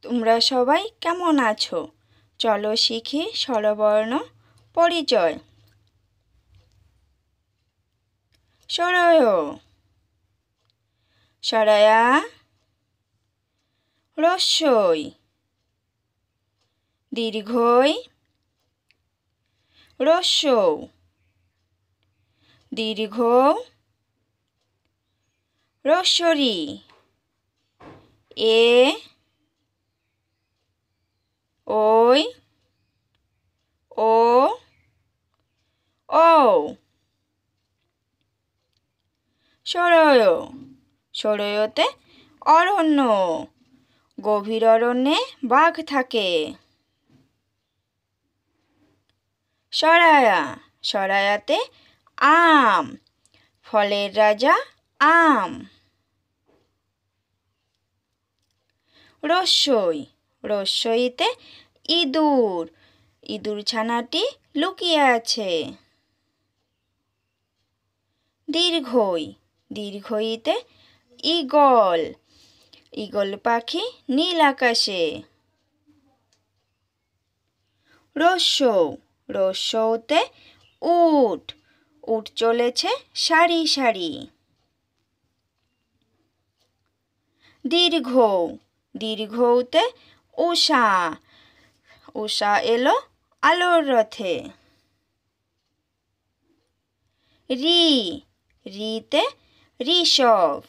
তোমরা সবাই কেমন আছো? চলো শিখি স্বরবর্ণ পরিচয়। সরয়, সরয়া, রস্যই, দীর্ঘই, রস্যৌ, দীর্ঘ, রস্যরি, এ, ওই, ও, ঔ। সরয়, সরয়তে অরণ্য, গভীর অরণ্যে বাঘ থাকে। সরায়া, সরায়াতে আম, ফলের রাজা আম। রস্যই, রস্যইতে ইঁদুর, ইঁদুর ছানাটি লুকিয়ে আছে। দীর্ঘই, দীর্ঘইতে ঈগল, ঈগল পাখি নীল আকাশে। রস্যৌ, রস্যৌতে উট, উট চলেছে সারি সারি। দীর্ঘ, দীর্ঘৌতে উষা, উষা এলো আলোর রথে। রি, রিতে ঋষভ,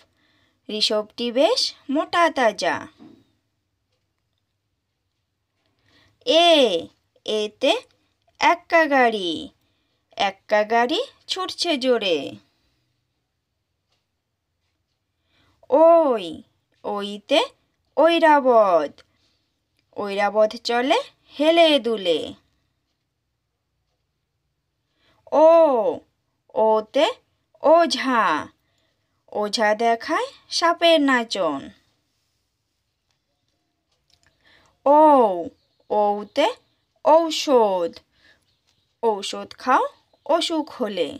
ঋষভটি বেশ মোটা তাজা। এ, এতে এক্কা গাড়ি, এক্কা গাড়ি ছুটছে জোরে। ওই, ওইতে ঐরাবত, ঐরাবত চলে হেলে দুলে। ও, ওতে ওঝা, ওঝা দেখায় সাপের নাচন। ঔ, ঔতে ঔষধ, ঔষধ খাও অসুখ হলে।